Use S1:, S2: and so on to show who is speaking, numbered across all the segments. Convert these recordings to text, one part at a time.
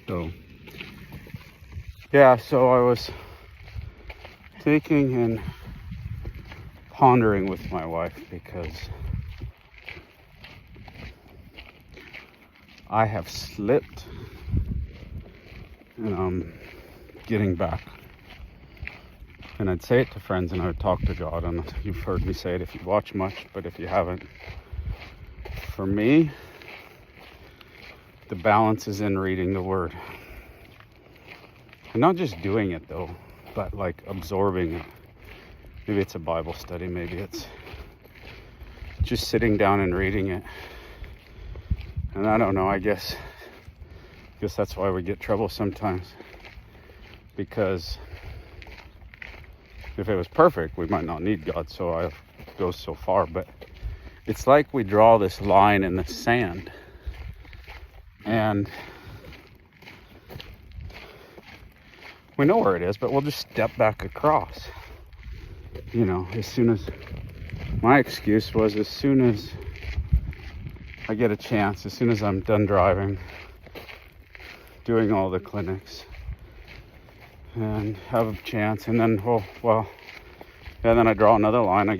S1: So, yeah, so I was thinking and pondering with my wife because I have slipped and I'm getting back. And I'd say it to friends and I would talk to God, and you've heard me say it if you watch much, but if you haven't, for me, the balance is in reading the Word. And not just doing it though, but like absorbing it. Maybe it's a Bible study, maybe it's just sitting down and reading it. And I don't know, I guess that's why we get trouble sometimes. Because if it was perfect, we might not need God, so I go so far. But it's like we draw this line in the sand, and we know where it is, but we'll just step back across. You know, as soon as, my excuse was, as soon as I get a chance, as soon as I'm done driving, doing all the clinics, and have a chance, and then and then I draw another line. I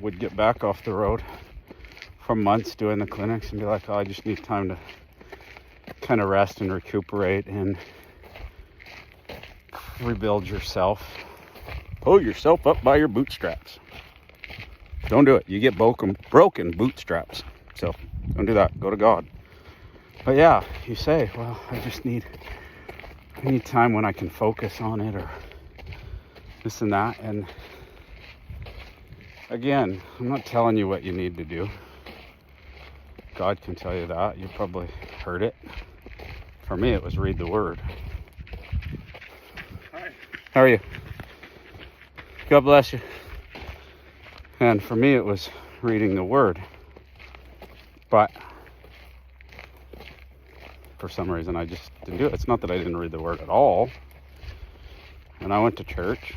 S1: would get back off the road for months doing the clinics and be like, oh, I just need time to kind of rest and recuperate and rebuild yourself. Pull yourself up by your bootstraps. Don't do it. You get broken bootstraps. So don't do that. Go to God. But yeah, you say, well, I need time when I can focus on it, or this and that. And again, I'm not telling you what you need to do. God can tell you that. You probably heard it. For me, it was read the Word.
S2: Hi.
S1: How are you? God bless you. And for me, it was reading the Word. But for some reason, I just didn't do it. It's not that I didn't read the Word at all. And I went to church.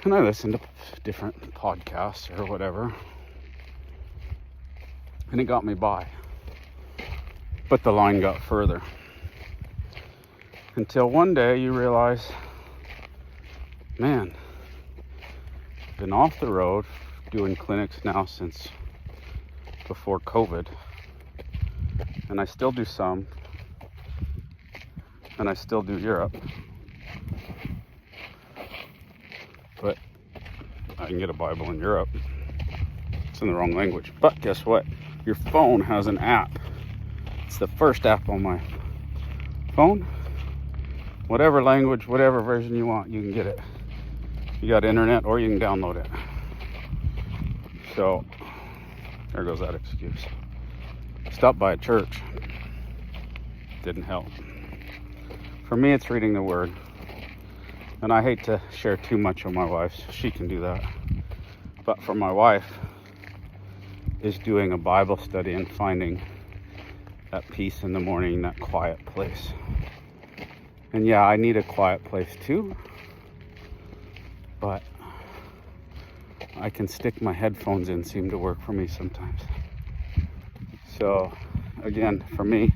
S1: And I listened to different podcasts or whatever. And it got me by. But the line got further. Until one day you realize, man, I've been off the road doing clinics now since before COVID. And I still do some. And I still do Europe. But I can get a Bible in Europe. It's in the wrong language. But guess what? Your phone has an app. It's the first app on my phone. Whatever language, whatever version you want, you can get it. You got internet, or you can download it. So there goes that excuse. Stopped by a church. Didn't help. For me, it's reading the Word. And I hate to share too much on my wife, so she can do that. But for my wife, is doing a Bible study and finding that peace in the morning, that quiet place. And yeah, I need a quiet place too. But I can stick my headphones in, seem to work for me sometimes. So again, for me,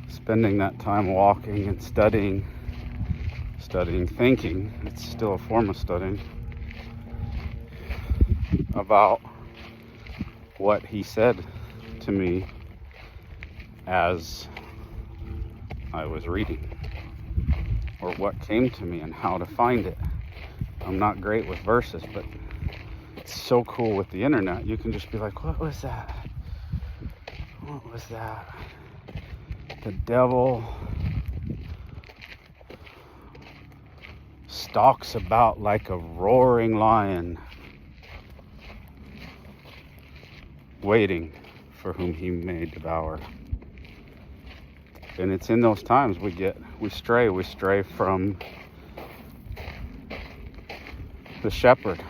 S1: spending that time walking and studying, thinking, it's still a form of studying, about what he said to me as I was reading, or what came to me and how to find it. I'm not great with verses, but it's so cool with the internet. You can just be like, what was that? What was that? The devil stalks about like a roaring lion, waiting for whom he may devour. And it's in those times we stray from the shepherd.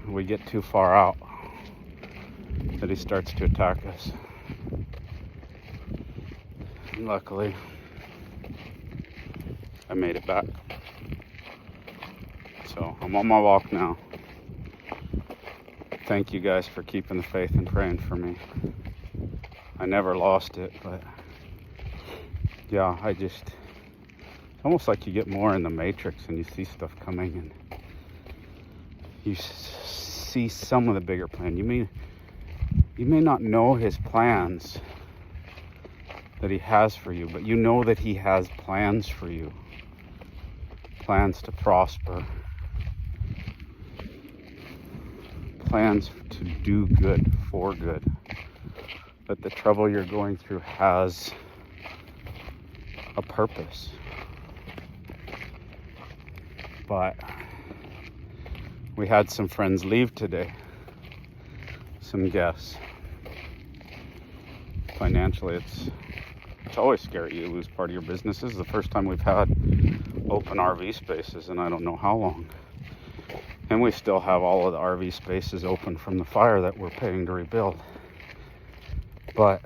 S1: We get too far out that he starts to attack us. And luckily, I made it back. So I'm on my walk now. thank you guys for keeping the faith and praying for me. I never lost it, but yeah, it's almost like you get more in the Matrix and you see stuff coming and you see some of the bigger plan. You may not know his plans that he has for you, but you know that he has plans for you. Plans to prosper. Plans to do good, for good. That the trouble you're going through has a purpose. But we had some friends leave today. Some guests. Financially, it's always scary. You lose part of your business. This is the first time we've had open RV spaces in I don't know how long. And we still have all of the RV spaces open from the fire that we're paying to rebuild. But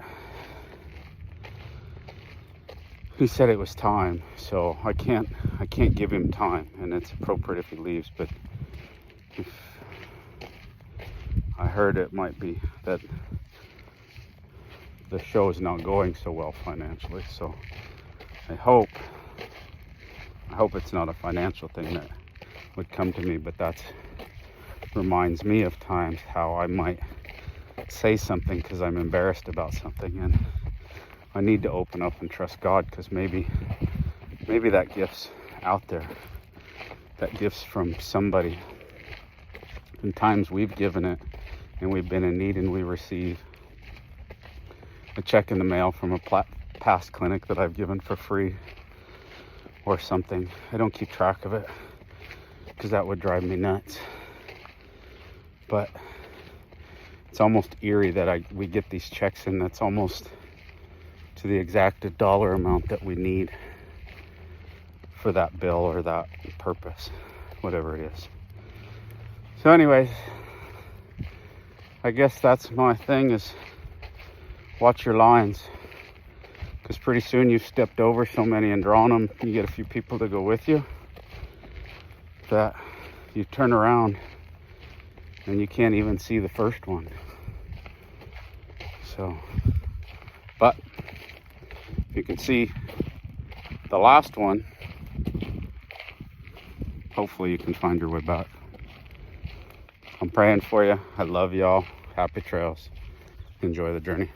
S1: he said it was time, so I can't give him time, and it's appropriate if he leaves. But if I heard it might be that the show is not going so well financially, so I hope it's not a financial thing that would come to me, but that reminds me of times how I might say something because I'm embarrassed about something, and I need to open up and trust God, because maybe that gift's out there. That gift's from somebody. In times we've given it and we've been in need, and we receive a check in the mail from a past clinic that I've given for free or something. I don't keep track of it because that would drive me nuts. But it's almost eerie that we get these checks in that's almost to the exacted dollar amount that we need for that bill or that purpose, whatever it is. So anyways, I guess that's my thing, is watch your lines, because pretty soon you've stepped over so many and drawn them. You get a few people to go with you that you turn around and you can't even see the first one. So, but if you can see the last one, hopefully you can find your way back. I'm praying for you. I love y'all. Happy trails. Enjoy the journey.